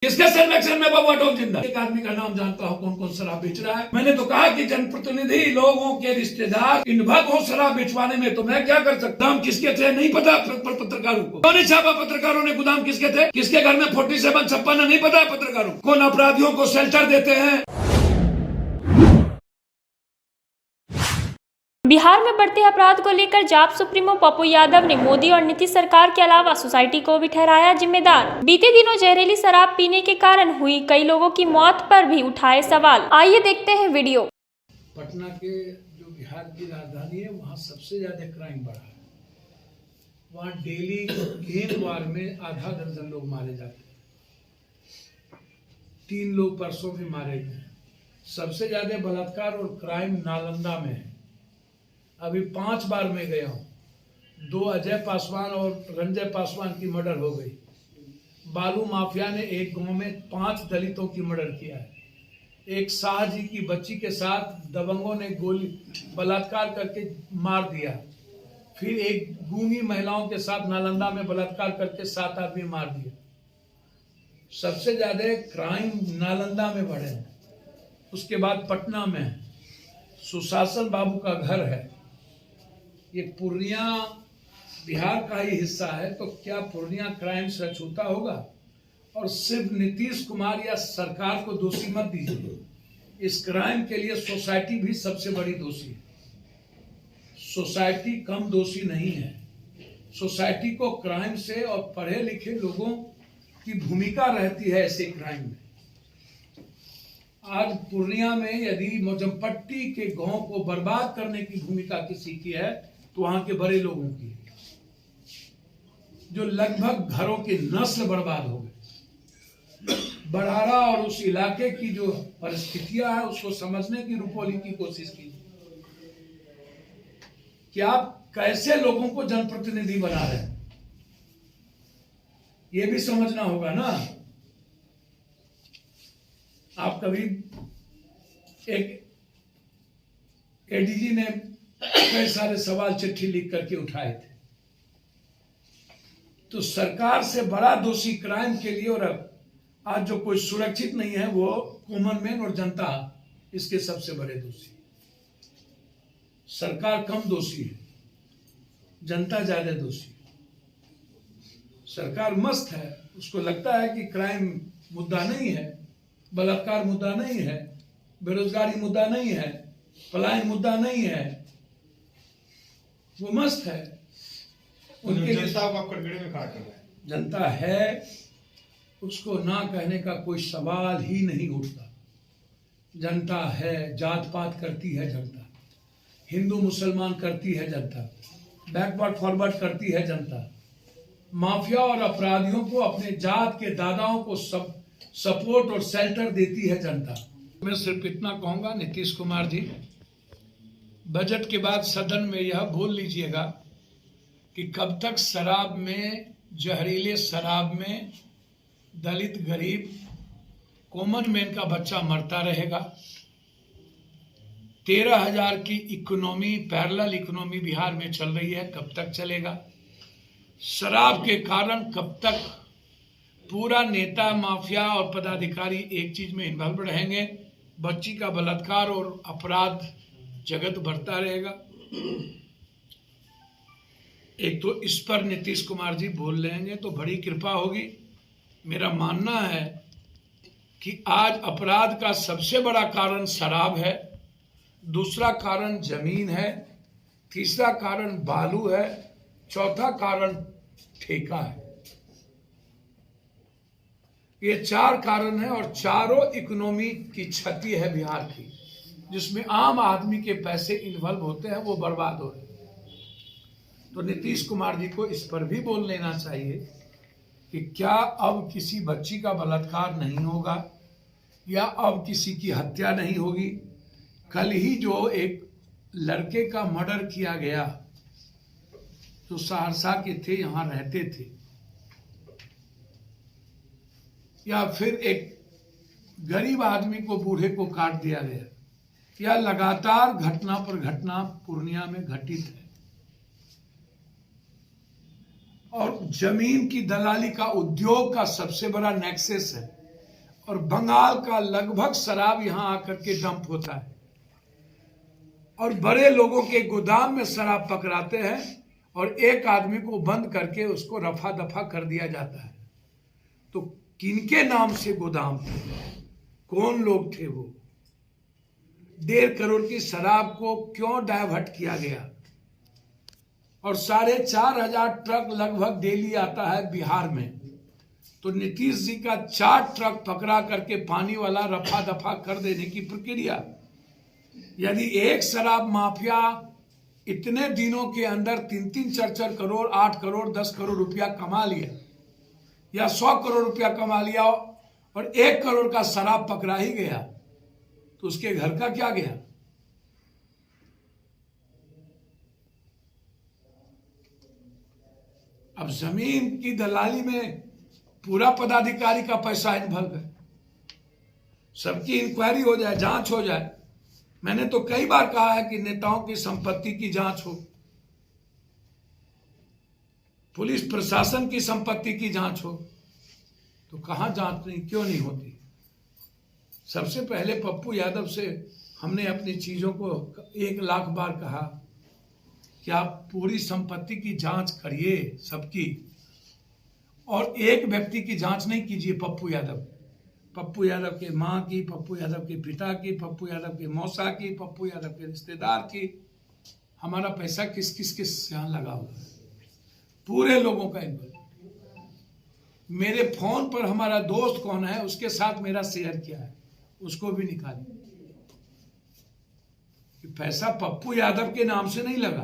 किसके सर्वेक्षण में बबुआ डोम जिंदा? एक आदमी का नाम जानता हूँ कौन कौन शराब बेच रहा है। मैंने तो कहा कि जनप्रतिनिधि लोगों के रिश्तेदार इन्वॉल्व हो शराब बेचवाने में, तो मैं क्या कर सकता हूँ? किसके थे नहीं पता पत्रकारों को। कौन छापा पत्रकारों ने? गोदाम किसके थे? किसके घर में 47 56 नहीं पता है पत्रकारों को। कौन अपराधियों को शेल्टर देते हैं? बिहार में बढ़ते अपराध को लेकर जाप सुप्रीमो पप्पू यादव ने मोदी और नीतीश सरकार के अलावा सोसाइटी को भी ठहराया जिम्मेदार। बीते दिनों जहरीली शराब पीने के कारण हुई कई लोगों की मौत पर भी उठाए सवाल। आइए देखते हैं वीडियो। पटना के जो बिहार की राजधानी है, वहाँ सबसे ज्यादा क्राइम बढ़ा है। वहाँ डेली गेंदवार में आधा दर्जन लोग मारे जाते हैं। 3 लोग परसों भी मारे गए। सबसे ज्यादा बलात्कार और क्राइम नालंदा में है। अभी 5 बार मैं गया हूँ। 2 अजय पासवान और रंजय पासवान की मर्डर हो गई। बालू माफिया ने एक गांव में 5 दलितों की मर्डर किया है। एक शाह जी की बच्ची के साथ दबंगों ने गोली बलात्कार करके मार दिया। फिर एक गूंगी महिलाओं के साथ नालंदा में बलात्कार करके 7 आदमी मार दिए। सबसे ज्यादा क्राइम नालंदा में बढ़े हैं। उसके बाद पटना में है। सुशासन बाबू का घर है। ये पूर्णिया बिहार का ही हिस्सा है, तो क्या पूर्णिया क्राइम से अछूता होगा? और सिर्फ नीतीश कुमार या सरकार को दोषी मत दीजिए। इस क्राइम के लिए सोसाइटी भी सबसे बड़ी दोषी है। सोसाइटी कम दोषी नहीं है। सोसाइटी को क्राइम से और पढ़े लिखे लोगों की भूमिका रहती है ऐसे क्राइम में। आज पूर्णिया में यदि मोजमपट्टी के गांव को बर्बाद करने की भूमिका किसी की है, तो वहां के बड़े लोगों की, जो लगभग घरों की नस्ल बर्बाद हो गए। बड़ारा और उस इलाके की जो परिस्थितियां है, उसको समझने की रुपोली की कोशिश कीजिए कि आप कैसे लोगों को जनप्रतिनिधि बना रहे हैं। ये भी समझना होगा ना। आप कभी एक एडीजी ने कई सारे सवाल चिट्ठी लिख करके उठाए थे, तो सरकार से बड़ा दोषी क्राइम के लिए, और अब आज जो कोई सुरक्षित नहीं है वो कॉमन मैन और जनता इसके सबसे बड़े दोषी। सरकार कम दोषी है, जनता ज्यादा दोषी है। सरकार मस्त है, उसको लगता है कि क्राइम मुद्दा नहीं है, बलात्कार मुद्दा नहीं है, बेरोजगारी मुद्दा नहीं है, पलायन मुद्दा नहीं है। वो मस्त है। उनके जनता को आप कटघरे में खड़ा कर रहे हैं। जनता है, उसको ना कहने का कोई सवाल ही नहीं उठता। जनता है, जात पात करती है जनता, हिंदू मुसलमान करती है जनता, बैकवर्ड फॉरवर्ड करती है जनता। माफिया और अपराधियों को अपने जात के दादाओं को सब सपोर्ट और शेल्टर देती है जनता। मैं सिर्फ इतना कहूंगा, नीतीश कुमार जी, बजट के बाद सदन में यह बोल लीजिएगा कि कब तक शराब में, जहरीले शराब में दलित, गरीब, कॉमन मैन का बच्चा मरता रहेगा। 13,000 की इकोनॉमी, पैरेलल इकोनॉमी बिहार में चल रही है, कब तक चलेगा? शराब के कारण कब तक पूरा नेता, माफिया और पदाधिकारी एक चीज में इन्वॉल्व रहेंगे? बच्ची का बलात्कार और अपराध जगत बढ़ता रहेगा। एक तो इस पर नीतीश कुमार जी बोल लेंगे तो बड़ी कृपा होगी। मेरा मानना है कि आज अपराध का सबसे बड़ा कारण शराब है, दूसरा कारण जमीन है, तीसरा कारण बालू है, चौथा कारण ठेका है। ये 4 कारण है और चारों इकोनॉमी की क्षति है बिहार की, जिसमें आम आदमी के पैसे इन्वॉल्व होते हैं, वो बर्बाद हो रहे हैं। तो नीतीश कुमार जी को इस पर भी बोल लेना चाहिए कि क्या अब किसी बच्ची का बलात्कार नहीं होगा, या अब किसी की हत्या नहीं होगी। कल ही जो एक लड़के का मर्डर किया गया, जो सहरसा के थे, यहां रहते थे, या फिर एक गरीब आदमी को, बूढ़े को काट दिया गया, या लगातार घटना पर घटना पूर्णिया में घटित है। और जमीन की दलाली का उद्योग का सबसे बड़ा नेक्सस है। और बंगाल का लगभग शराब यहां आकर के डंप होता है और बड़े लोगों के गोदाम में शराब पकड़ाते हैं और एक आदमी को बंद करके उसको रफा दफा कर दिया जाता है। तो किनके नाम से गोदाम थे, कौन लोग थे वो? 1.5 करोड़ की शराब को क्यों डाइवर्ट किया गया? और 4,500 ट्रक लगभग डेली आता है बिहार में। तो नीतीश जी का 4 ट्रक पकड़ा करके पानी वाला रफा दफा कर देने की प्रक्रिया, यदि एक शराब माफिया इतने दिनों के अंदर 3-3, 4-4 करोड़, 8 करोड़, 10 करोड़ रुपया कमा लिया या 100 करोड़ रुपया कमा लिया और 1 करोड़ का शराब पकड़ा ही गया, तो उसके घर का क्या गया? अब जमीन की दलाली में पूरा पदाधिकारी का पैसा इन्वॉल्व है। सबकी इंक्वायरी हो जाए, जांच हो जाए। मैंने तो कई बार कहा है कि नेताओं की संपत्ति की जांच हो, पुलिस प्रशासन की संपत्ति की जांच हो, तो कहां जांच नहीं, क्यों नहीं होती? सबसे पहले पप्पू यादव से हमने अपनी चीजों को 1 लाख बार कहा कि आप पूरी संपत्ति की जांच करिए सबकी, और एक व्यक्ति की जांच नहीं कीजिए। पप्पू यादव के माँ की, पप्पू यादव के पिता की, पप्पू यादव के मौसा की, पप्पू यादव के रिश्तेदार की। हमारा पैसा किस किस किस यहाँ लगा हुआ है, पूरे लोगों का इन्वॉल्व। मेरे फोन पर हमारा दोस्त कौन है, उसके साथ मेरा शेयर क्या है, उसको भी निकालिए। पैसा पप्पू यादव के नाम से नहीं लगा,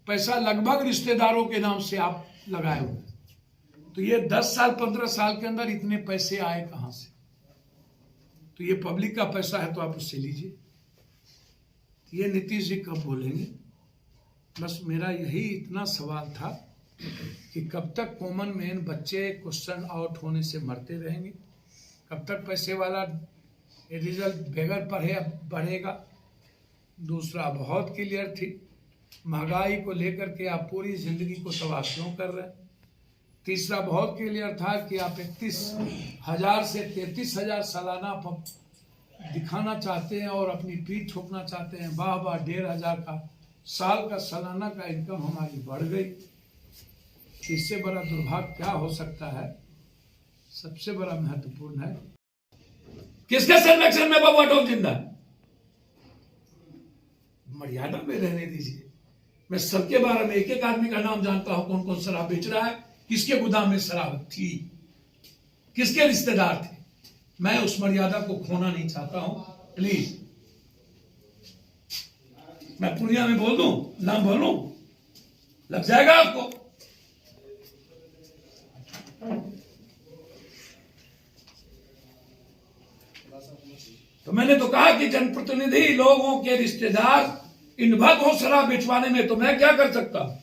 पैसा लगभग रिश्तेदारों के नाम से आप लगाए हुए। तो ये 10 साल 15 साल के अंदर इतने पैसे आए कहां से? तो ये पब्लिक का पैसा है, तो आप उससे लीजिए। ये नीतीश जी कब बोलेंगे? बस मेरा यही इतना सवाल था कि कब तक कॉमन मैन बच्चे क्वेश्चन आउट होने से मरते रहेंगे? कब तक पैसे वाला रिजल्ट बगैर पढ़े बढ़ेगा? दूसरा बहुत क्लियर थी, महंगाई को लेकर के आप पूरी जिंदगी को तबाह क्यों कर रहे हैं? तीसरा बहुत क्लियर था कि आप 31,000 से 33,000 सालाना दिखाना चाहते हैं और अपनी पीठ ठोकना चाहते हैं। वाह वाह, 1,500 का साल का सालाना का इनकम हमारी बढ़ गई। इससे बड़ा दुर्भाग्य क्या हो सकता है? सबसे बड़ा महत्वपूर्ण है, किसके सर्वेक्षण में बबुआ टोल जिंदा? मर्यादा में रहने दीजिए। मैं सबके बारे में एक एक आदमी का नाम जानता हूं, कौन कौन शराब बेच रहा है, किसके गोदाम में शराब थी, किसके रिश्तेदार थे। मैं उस मर्यादा को खोना नहीं चाहता हूं, प्लीज। मैं पूर्णिया में बोल दूं, नाम बोलूं, लग जाएगा आपको। तो मैंने तो कहा कि जनप्रतिनिधि लोगों के रिश्तेदार इन्वॉल्व हो शराब बेचवाने में, तो मैं क्या कर सकता हूं?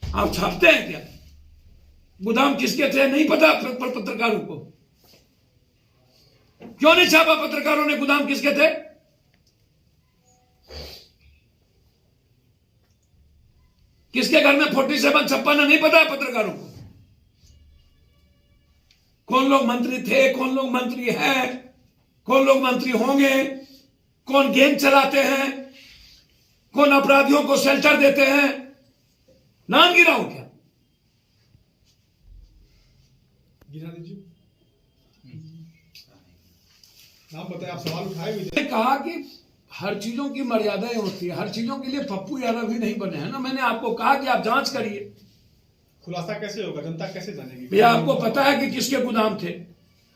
आप छापते हैं क्या? गोदाम किसके थे नहीं पता पत्रकारों को? क्यों नहीं छापा पत्रकारों ने गोदाम किसके थे? किसके घर में 47 छप्पन नहीं पता है पत्रकारों को? कौन लोग मंत्री थे, कौन लोग मंत्री हैं, कौन लोग मंत्री होंगे, कौन गैंग चलाते हैं, कौन अपराधियों को शेल्टर देते हैं, नाम गिराऊं क्या? गिरा दीजिए, नाम बताए। आप सवाल उठाए भी थे। कहा कि हर चीजों की मर्यादाएं होती है, हर चीजों के लिए पप्पू यादव भी नहीं बने हैं ना। मैंने आपको कहा कि आप जांच करिए। खुलासा कैसे होगा, जनता कैसे जानेगी? भैया आपको पता है कि किसके गोदाम थे,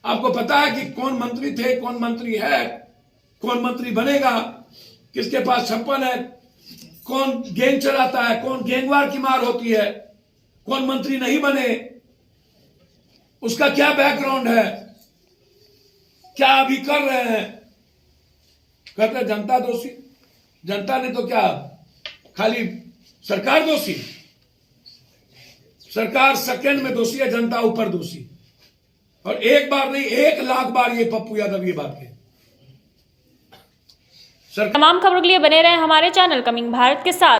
आपको पता है कि कौन मंत्री थे, कौन मंत्री है, कौन मंत्री बनेगा, किसके पास छप्पन है, कौन गैंग चलाता है, कौन गैंगवार की मार होती है, कौन मंत्री नहीं बने, उसका क्या बैकग्राउंड है, क्या अभी कर रहे हैं। कहते जनता दोषी, जनता ने तो क्या खाली सरकार दोषी? सरकार सेकंड में दोषी है, जनता ऊपर दोषी। और एक बार नहीं 1 लाख बार ये पप्पू यादव ये बात कहे। तमाम खबरों के लिए बने रहे हमारे चैनल कमिंग भारत के साथ।